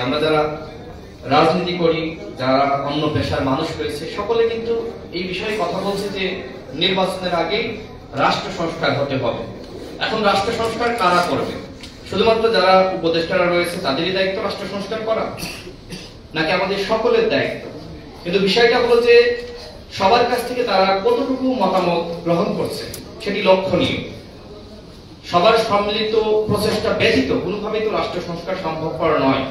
আমরা যারা রাজনীতি করি, যারা অন্য পেশার মানুষ রয়েছে, সকলে কিন্তু এই বিষয়ে কথা বলছে যে নির্বাচনের আগে রাষ্ট্র সংস্কার হতে হবে। এখন রাষ্ট্র সংস্কার কারা করবে? শুধুমাত্র যারা উপদেষ্টারা রয়েছে তাদেরই দায়িত্ব রাষ্ট্র সংস্কার করা, নাকি আমাদের সকলের দায়িত্ব? কিন্তু বিষয়টা হলো যে সবার কাছ থেকে তারা কতটুকু মতামত গ্রহণ করছে সেটি লক্ষণীয়। সবার সম্মিলিত প্রচেষ্টা ব্যতীত কোনোভাবেই তো রাষ্ট্র সংস্কার সম্ভবপর নয়,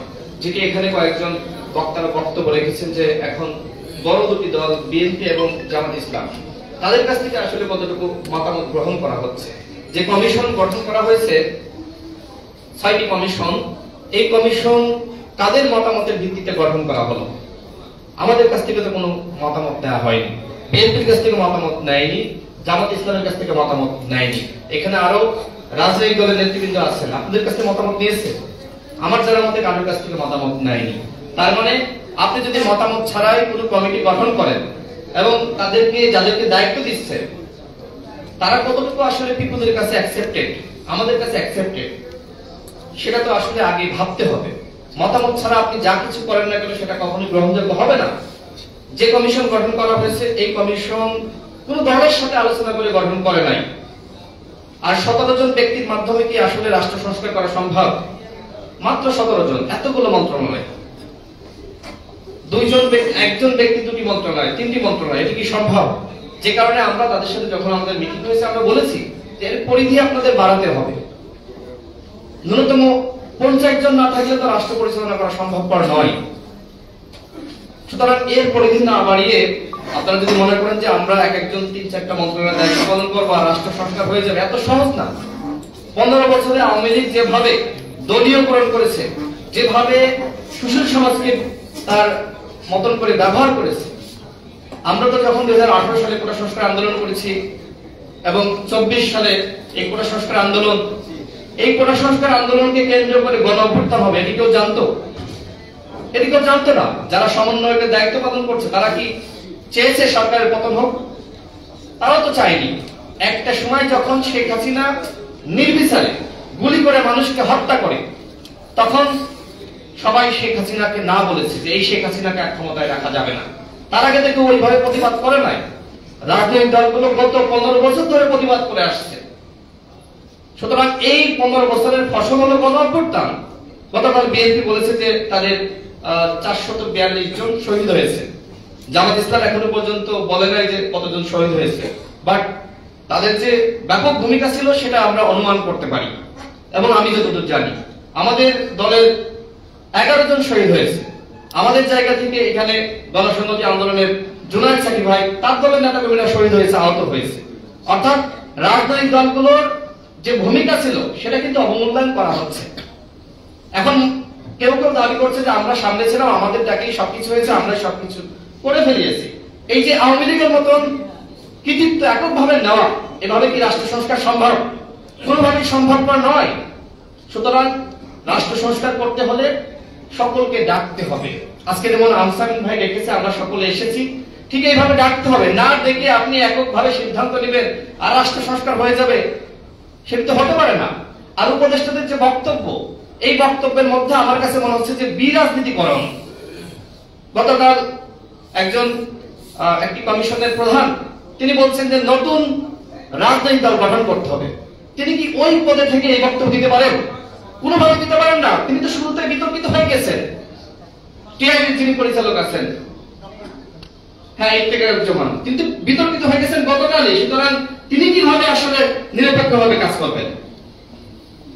যেটি এখানে কয়েকজন বক্তারা বক্তব্য রেখেছেন যে এখন বড় দুটি দল বিএনপি এবং জামাত ইসলাম, তাদের কাছ থেকে আসলে কতটুকু মতামত গ্রহণ করা হচ্ছে। যে কমিশন গঠন করা হয়েছে ৬টি কমিশন, এই কমিশন তাদের মতামতের ভিত্তিতে গঠন করা হলো। আমাদের কাছ থেকে তো কোনো মতামত দেওয়া হয়নি, বিএনপির কাছ থেকে মতামত নেয়নি, জামাত ইসলামের কাছ থেকে মতামত নেয়নি। এখানে আরো রাজনৈতিক দলের নেতৃবৃন্দ আছেন, আপনাদের কাছ থেকে মতামত নিয়েছে, আমার জানার মতে কারোর কাছ থেকে মতামত নেয়নি। তার মানে আপনি যদি মতামত ছাড়াই কোনো কমিটি গঠন করেন এবং তাদেরকে যাদেরকে দায়িত্ব দিচ্ছেন তারা কতটুকু আসলে পিপুলের কাছে অ্যাকসেপ্টেড, আমাদের কাছে অ্যাকসেপ্টেড, সেটা তো আসলে আগে ভাবতে হবে। মতামত ছাড়া আপনি যা কিছু করেন না কেন সেটা কখনোই গ্রহণযোগ্য হবে না। যে কমিশন গঠন করা হয়েছে এই কমিশন কোন দলের সাথে আলোচনা করে গঠন করে নাই। আর 17 জন ব্যক্তির মাধ্যমে কি আসলে রাষ্ট্র সংস্কার করা সম্ভব? মাত্র 17 জন, এতগুলো মন্ত্রণালয়, একজন ব্যক্তি 2টি মন্ত্রণালয়, 3টি মন্ত্রণালয়, এটি কি সম্ভব? যে কারণে আমরা তাদের সাথে যখন আমাদের মিটিং হয়েছে আমরা বলেছি যে এর পরিধি আপনাদের বাড়াতে হবে। ন্যূনতম 50 জন না থাকলে তো রাষ্ট্র পরিচালনা করা সম্ভবপর নয়। সুতরাং এর পরিধি না বাড়িয়ে আপনারা যদি মনে করেন যে আমরা এক একজন 3-4টা মন্ত্রণালয়ের দায়িত্ব পালন করবো আর রাষ্ট্র সংস্কার হয়ে যাবে, এত সহজ না। 15 বছরে আওয়ামী লীগ যেভাবে দলীয়করণ করেছে, যেভাবে সুশীল সমাজকে তার মতন করে ব্যবহার করেছে, আমরা তো যখন 2018 সালে কোটা সংস্কার আন্দোলন করেছি এবং 24 সালে এই কোটা সংস্কার আন্দোলন, এই কোটা সংস্কার আন্দোলনকে কেন্দ্র করে গণ অভ্যুত্থান হবে, এটি কেউ জানতো? এটি কেউ জানতো না। যারা সমন্বয়কের দায়িত্ব পালন করছে তারা কি চেয়েছে সরকারের পতন হোক? তারাও তো চায়নি। একটা সময় যখন শেখ হাসিনা নির্বিচারে গুলি করে মানুষকে হত্যা করে, তখন সবাই শেখ হাসিনাকে না বলেছে যে এই শেখ হাসিনাকে আর ক্ষমতায় রাখা যাবে না। তার আগে থেকে ওইভাবে প্রতিবাদ করে নাই। রাজনৈতিক দলগুলো গত 15 বছর ধরে প্রতিবাদ করে আসছে। সুতরাং এই 15 বছরের ফসল হলো গণ অভ্যুত্থান। গতকাল বিএনপি বলেছে যে তাদের 442 জন শহীদ হয়েছে। জামাত ইসলাম এখনো পর্যন্ত বলে নাই যে কতজন শহীদ হয়েছে, বাট তাদের যে ব্যাপক ভূমিকা ছিল সেটা আমরা অনুমান করতে পারি। এবং আমি যতদূর জানি আমাদের দলের 11 জন শহীদ হয়েছে। আমাদের জায়গা থেকে এখানে গণসংহতি আন্দোলনের জুনায়েদ সাকি ভাই, তার দলের নেতাকর্মীরা শহীদ হয়েছে, আহত হয়েছে। অর্থাৎ রাজনৈতিক দলগুলোর যে ভূমিকা ছিল সেটা কিন্তু অবমূল্যায়ন করা হচ্ছে। এখন কেউ কেউ দাবি করছে যে আমরা সামনে ছিলাম, আমাদের ডাকেই সবকিছু হয়েছে, আমরা সবকিছু করে ফেলিয়েছি। এই যে আওয়ামী লীগের মতন কৃতিত্ব এককভাবে নেওয়া, এভাবে কি রাষ্ট্র সংস্কার সম্ভব? কোনোভাবেই সম্ভবপর নয়। সুতরাং রাষ্ট্র সংস্কার করতে হলে সকলকে ডাকতে হবে। আজকে যেমন আমসামিন ভাই ডেকেছে, আমরা সকলে এসেছি, ঠিক এইভাবে ডাকতে হবে। না ডেকে আপনি এককভাবে সিদ্ধান্ত নেবেন আর রাষ্ট্র সংস্কার হয়ে যাবে, সেটা তো হতে পারে না। আর উপদেষ্টাদের যে বক্তব্য, এই বক্তব্যের মধ্যে আমার কাছে মনে হচ্ছে যে বিরাজনীতিকরণ। গতকাল একটি কমিশনের প্রধান তিনি বলছেন যে নতুন রাজনৈতিক দল গঠন করতে হবে। তিনি কি ওই পদে থেকে এই বক্তব্য দিতে পারেন? কোনোভাবে দিতে পারেন না। তিনি তো শুরুতে বিতর্কিত হয়ে গেছেন। টিআইবির যিনি পরিচালক আছেন, হ্যাঁ ইফতেখারুজ্জামান, কিন্তু বিতর্কিত হয়ে গেছেন গতকালই। সুতরাং তিনি কিভাবে আসলে নিরপেক্ষভাবে কাজ করবেন?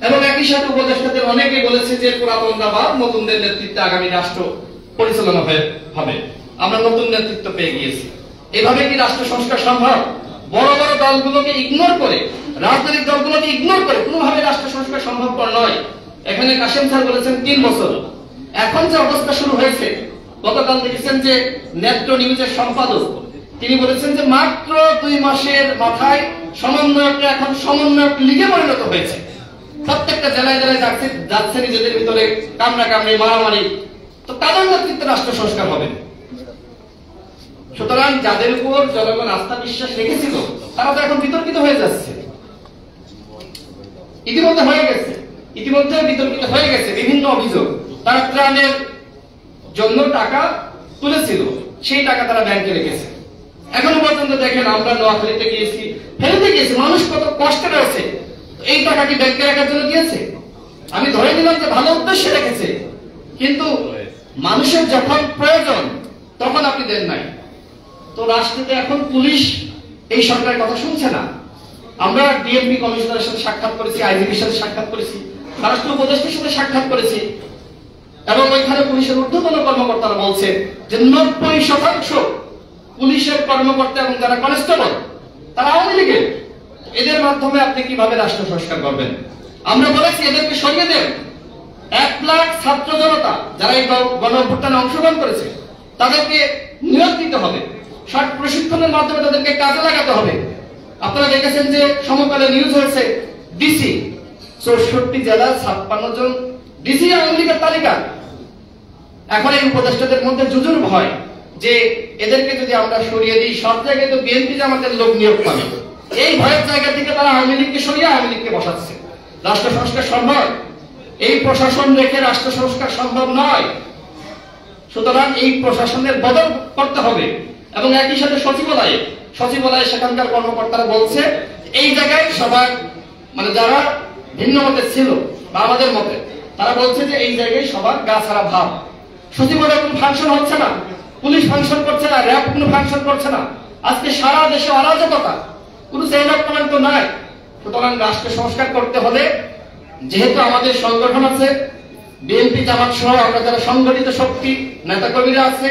এবং একই সাথে উপদেষ্টাদের অনেকে বলেছে যে পুরাতনরা বা নতুনদের নেতৃত্বে আগামী রাষ্ট্র পরিচালনা হবে। আমরা নতুন নেতৃত্ব পেয়ে গিয়েছি। এভাবে কি রাষ্ট্র সংস্কার সম্ভব? বড় বড় দলগুলোকে ইগনোর করে, রাজনৈতিক দলগুলোকে ইগনোর করে কোনোভাবে রাষ্ট্র সংস্কার সম্ভবপর নয়। এখানে কাশেম স্যার বলেছেন 3 বছর। এখন যে অবস্থা শুরু হয়েছে, গতকাল দেখেছেন যে নেত্র নিউজের সম্পাদক তিনি বলেছেন যে মাত্র 2 মাসের মাথায় সমন্বয়করা এখন সমন্বয়ক লীগে পরিণত হয়েছে। প্রত্যেকটা জেলায় জেলায় যাচ্ছে নিজেদের ভিতরে কামড়াকামড়ি, মারামারি। তো তাদের নেতৃত্বে রাষ্ট্র সংস্কার হবে। সুতরাং যাদের উপর জনগণ আস্থা বিশ্বাস রেখেছিল তারা তো এখন বিতর্কিত হয়ে যাচ্ছে। ইতিমধ্যে বিতর্কিত হয়ে গেছে বিভিন্ন অভিযোগ। তারা ত্রাণের জন্য টাকা তুলেছিল, সেই টাকা তারা ব্যাংকে রেখেছে। এখনো পর্যন্ত দেখেন আমরা নোয়াখালীতে গিয়েছি, ফেলতে গিয়েছি, মানুষ কত কষ্টে রয়েছে, এই টাকা কি ব্যাংকে রাখার জন্য দিয়েছে? আমি ধরে নিলাম যে ভালো উদ্দেশ্যে রেখেছে, কিন্তু মানুষের যখন প্রয়োজন তখন আপনি দেন নাই। তো রাষ্ট্রতে এখন পুলিশ এই সরকারের কথা শুনছে না। আমরা ডিএমপি কমিশনারের সাথে সাক্ষাৎ করেছি, আইজিপির সাথে সাক্ষাৎ করেছি, স্বরাষ্ট্র উপদেষ্টার সাথে সাক্ষাৎ করেছি, এবং ওইখানে পুলিশের ঊর্ধ্বতন কর্মকর্তারা বলছে যে 90% পুলিশের কর্মকর্তা এবং যারা কনস্টেবল তারা আওয়ামী লীগের। এদের মাধ্যমে আপনি কিভাবে রাষ্ট্র সংস্কার করবেন? আমরা বলেছি এদেরকে সরিয়ে দেন। 1 লাখ ছাত্র জনতা যারা এই গণ অভ্যুত্থানে অংশগ্রহণ করেছে তাদেরকে নিয়োগ দিতে হবে, শর্ট প্রশিক্ষণের মাধ্যমে তাদেরকে কাজে লাগাতে হবে। আপনারা দেখেছেন যে সমকালে নিউজ হয়েছে ডিসি 64 জেলা 56 জন ডিসি আওয়ামী লীগের তালিকা। এখন এই উপদেষ্টাদের মধ্যে জুজুর ভয় যে এদেরকে যদি আমরা সরিয়ে দিই সব জায়গায় তো বিএনপি জামাতের লোক নিয়োগ পাবে, এই ভয়ের জায়গা থেকে তারা আওয়ামী লীগকে সরিয়ে আওয়ামী লীগকে বসাচ্ছে। রাষ্ট্র সংস্কার সম্ভব? এই প্রশাসন রেখে রাষ্ট্র সংস্কার সম্ভব নয়। সুতরাং এই প্রশাসনের বদল করতে হবে। এবং একই সাথে সচিবালয়ে সেখানকার কর্মকর্তারা বলছে এই জায়গায় সবার মানে যারা ভিন্ন মতের ছিল বা আমাদের মতে, তারা বলছে যে এই জায়গায় সবার গা ছাড়া ভাব। সচিবালয়ে কোনো ফাংশন হচ্ছে না, পুলিশ ফাংশন করছে না, র্যাব কোনো ফাংশন করছে না। আজকে সারা দেশে অরাজকতা, কোনো চেইন অফ কমান্ড তো নাই। সুতরাং রাষ্ট্র সংস্কার করতে হলে যেহেতু আমাদের সংগঠন আছে, বিএনপি জামাত সহ আমরা যারা সংগঠিত শক্তি নেতাকর্মীরা আছে,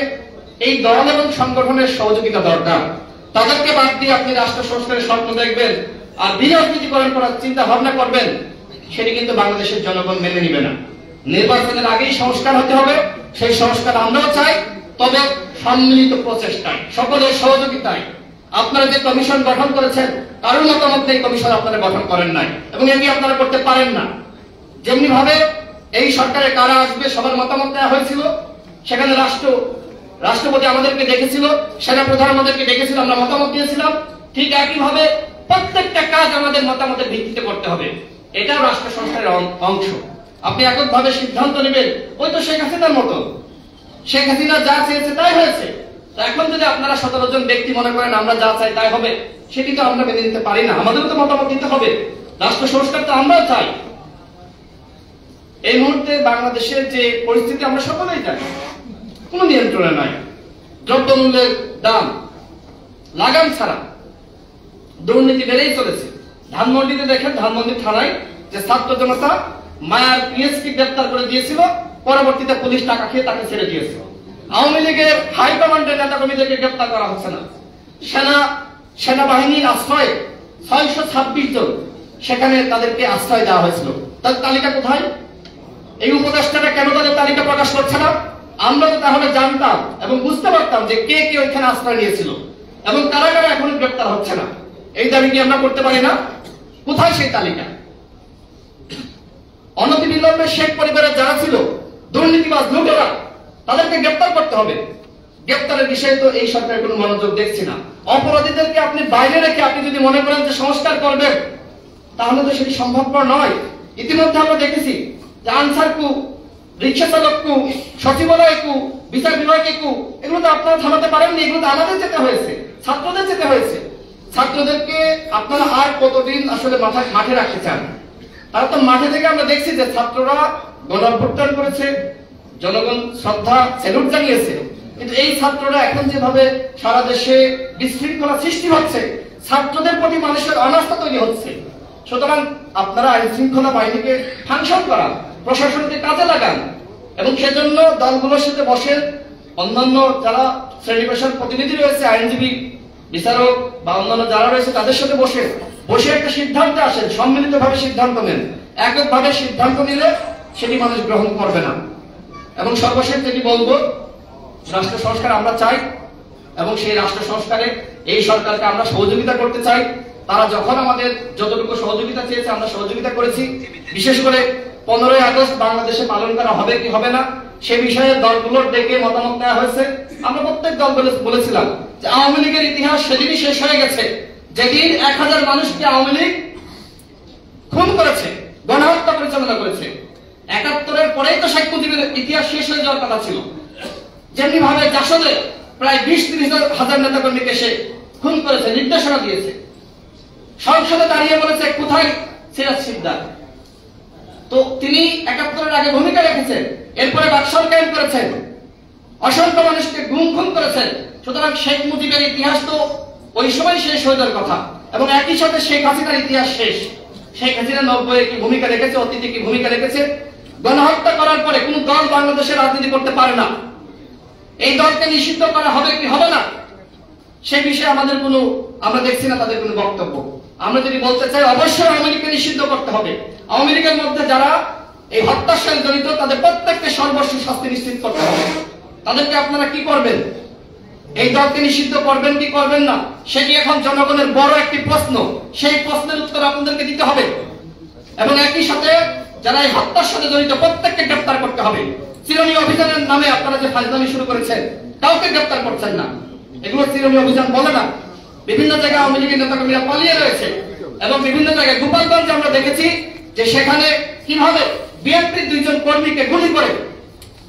এই দল এবং সংগঠনের সহযোগিতা দরকার। তাদেরকে বাদ দিয়ে আপনি রাষ্ট্র সংস্কারের স্বপ্ন দেখবেন আর বিরাজনীতিকরণ করার চিন্তা ভাবনা করবেন, সেটি কিন্তু বাংলাদেশের জনগণ মেনে নিবে না। নির্বাচনের আগেই সংস্কার হতে হবে, সেই সংস্কার আমরাও চাই, তবে সম্মিলিত প্রচেষ্টায়, সকলের সহযোগিতায়। আপনারা যে কমিশন গঠন করেছেন কারোর মতামত এই কমিশন আপনারা গঠন করেন নাই এবং এটি আপনারা করতে পারেন না। যেমনি ভাবে এই সরকারে কারা আসবে সবার মতামত দেওয়া হয়েছিল, সেখানে রাষ্ট্রপতি আমাদেরকে ডেকেছিল, সেনাপ্রধান আমাদেরকে ডেকেছিল, আমরা মতামত দিয়েছিলাম। ঠিক একইভাবে প্রত্যেকটা কাজ আমাদের মতামতের ভিত্তিতে করতে হবে, এটাও রাষ্ট্র সংস্কারের অংশ। আপনি এককভাবে সিদ্ধান্ত নেবেন, ওই তো শেখ হাসিনার মতো, শেখ হাসিনা যা চেয়েছে তাই হয়েছে। এখন যদি আপনারা 17 জন ব্যক্তি মনে করেন আমরা যা চাই তাই হবে, সেটি তো আমরা মেনে নিতে পারি না। আমাদেরও তো মতামত দিতে হবে। রাষ্ট্র সংস্কার তো আমরাও চাই। এই মুহূর্তে বাংলাদেশের যে পরিস্থিতি আমরা সকলেই জানি, কোনো নিয়ন্ত্রণে নাই। দ্রব্যমূল্যের দাম লাগাম ছাড়া, দুর্নীতি বেড়েই চলেছে। ধানমন্ডিতে দেখেন, ধানমন্ডি থানায় যে ছাত্র জনতা মায়ার পিএসকে গ্রেফতার করে দিয়েছিল, পরবর্তীতে পুলিশ টাকা খেয়ে তাকে ছেড়ে দিয়েছিল। আওয়ামী লীগের হাইকমান্ডের নেতাকর্মীদেরকে গ্রেফতার করা হচ্ছে না। সেনাবাহিনীর আশ্রয়ে 626 জন, সেখানে তাদেরকে আশ্রয় দেওয়া হয়েছিল। তার তালিকা কোথায়? এই উপদেষ্টারা কেন তাদের তালিকা প্রকাশ করছে না? আমরা তো তাহলে জানতাম এবং বুঝতে পারতাম যে কে কে ওইখানে আশ্রয় নিয়েছিল এবং কারা কারা এখন গ্রেফতার হচ্ছে না। এই দাবি কি আমরা করতে পারি না? কোথায় সেই তালিকা? অনতিবিলম্বে শেখ পরিবারের যারা ছিল দুর্নীতিবাজ লোকেরা, তাদেরকে গ্রেফতার করতে হবে। গ্রেফতারের বিষয়ে তো এই সরকারের কোনো মনোযোগ দেখছি না। অপরাধীদেরকে আপনি বাইরে রেখে আপনি যদি মনে করেন যে সংস্কার করবেন, তাহলে তো সেটি সম্ভবপর নয়। ইতিমধ্যে আমরা দেখেছি যে আনসার কু, রিক্সা চালক কু, সচিবালয় কু, বিচার বিভাগে কু, এগুলো তো আপনারা থামাতে পারেননি। এগুলো তো আমাদের যেতে হয়েছে, ছাত্রদের যেতে হয়েছে। ছাত্রদেরকে আপনারা আর কতদিন আসলে মাঠে রাখতে চান? তারা তো মাঠে থেকে আমরা দেখছি যে ছাত্ররা গণ অভ্যুত্থান করেছে, জনগণ শ্রদ্ধা স্যালুট জানিয়েছে। কিন্তু এই ছাত্ররা এখন যেভাবে সারা দেশে বিশৃঙ্খলা সৃষ্টি হচ্ছে, ছাত্রদের প্রতি মানুষের অনাস্থা তৈরি হচ্ছে। সুতরাং আপনারা আইন শৃঙ্খলা বাহিনীকে ফাংশন করান, প্রশাসনকে কাজে লাগান এবং সেজন্য দলগুলোর সাথে বসেন। অন্যান্য যারা শ্রেণী পেশার প্রতিনিধি রয়েছে, আইনজীবী, বিচারক বা অন্যান্য যারা রয়েছে, তাদের সাথে বসে একটা সিদ্ধান্ত আসেন, সম্মিলিতভাবে সিদ্ধান্ত নেন। এককভাবে সিদ্ধান্ত নিলে সেটি মানুষ গ্রহণ করবে না। এবং সর্বশেষ যেটি বলবো, রাষ্ট্র সংস্কার আমরা চাই এবং সেই রাষ্ট্র সংস্কারে এই সরকারকে আমরা সহযোগিতা করতে চাই। তারা যখন আমাদের যতটুকু সহযোগিতা চেয়েছে আমরা সহযোগিতা করেছি। বিশেষ করে 15ই আগস্ট বাংলাদেশে পালন করা হবে কি হবে না সে বিষয়ে দলগুলোর ডেকে মতামত নেওয়া হয়েছে। আমরা প্রত্যেক দল বলেছিলাম যে আওয়ামী লীগের ইতিহাস সেদিনই শেষ হয়ে গেছে যেদিন 1000 মানুষকে আওয়ামী লীগ খুন করেছে, গণহত্যা পরিচালনা করেছে। 71-এর পরেই তো শেখ মুজিব মুজিবের ইতিহাস শেষ হয়ে যাওয়ার কথা ছিল। যেমনি ভাবে জাসদে প্রায় 20-30 হাজার নেতাকর্মীকে সে খুন করেছে, নির্দেশনা দিয়েছে, সংসদে দাঁড়িয়ে বলেছে কোথায় সিরাজ শিকদার। তো তিনি 71-এর আগে ভূমিকা রেখেছেন, এরপরে বাকশাল কায়েম করেছেন, অসংখ্য মানুষকে গুম খুন করেছেন। সুতরাং শেখ মুজিবের ইতিহাস তো ওই সময় শেষ হয়ে যাওয়ার কথা, এবং একই সাথে শেখ হাসিনার ইতিহাস শেষ। শেখ হাসিনা 90-এ কি ভূমিকা রেখেছে, অতীতে কি ভূমিকা রেখেছে। গণহত্যা করার পরে কোন দল বাংলাদেশে রাজনীতি করতে পারে না। এই দলকে নিষিদ্ধ করা হবে কি হবে না সে বিষয়ে আমাদের কোনো, আমরা দেখছি না তাদের কোনো বক্তব্য। আমরা যদি বলতে চাই অবশ্যই আওয়ামী লীগকে নিষিদ্ধ করতে হবে। আওয়ামী লীগের মধ্যে যারা এই হত্যার সাথে জড়িত তাদের প্রত্যেককে সর্বস্ব শাস্তি নিশ্চিত করতে হবে। তাদেরকে আপনারা কি করবেন? এই দলকে নিষিদ্ধ করবেন কি করবেন না সেটি এখন জনগণের বড় একটি প্রশ্ন। সেই প্রশ্নের উত্তর আপনাদেরকে দিতে হবে, এবং একই সাথে যারা এই হত্যার সাথে জড়িত প্রত্যেককে গ্রেফতার করতে হবে। চিরুনি অভিযানের নামে আপনারা যে ফাজলামি শুরু করেছেন, কাউকে গ্রেফতার করছেন না। এগুলো চিরুনি অভিযান বলে না। বিভিন্ন জায়গায় আওয়ামী লীগের নেতাকর্মীরা পালিয়ে রয়েছে, এবং বিভিন্ন জায়গায় গোপালগঞ্জে আমরা দেখেছি যে সেখানে কিভাবে বিএনপির 2 জন কর্মীকে গুলি করে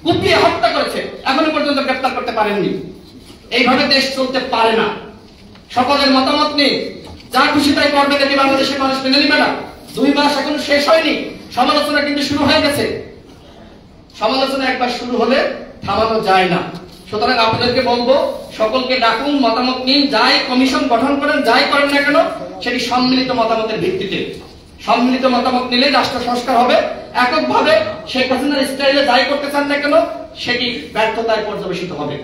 কুপিয়ে হত্যা করেছে, এখনো পর্যন্ত গ্রেফতার করতে পারেননি। এইভাবে দেশ চলতে পারে না। সকলের মতামত নেই, যা খুশি তাই করবে, দেখি বাংলাদেশের মানুষ মেনে নিবে না। 2 মাস এখনো শেষ হয়নি, সমালোচনা কিন্তু শুরু হয়ে গেছে। সমালোচনা একবার শুরু হলে থামানো যায় না। সুতরাং আপনাদেরকে বলবো, সকলকে ডাকুন, মতামত নিন, যাই কমিশন গঠন করেন, যাই করেন না কেন সেটি সম্মিলিত মতামতের ভিত্তিতে। সম্মিলিত মতামত নিলে রাষ্ট্র সংস্কার হবে। এককভাবে শেখ হাসিনার স্টাইলে যাই করতে চান না কেন সেটি ব্যর্থতায় পর্যবেসিত হবে।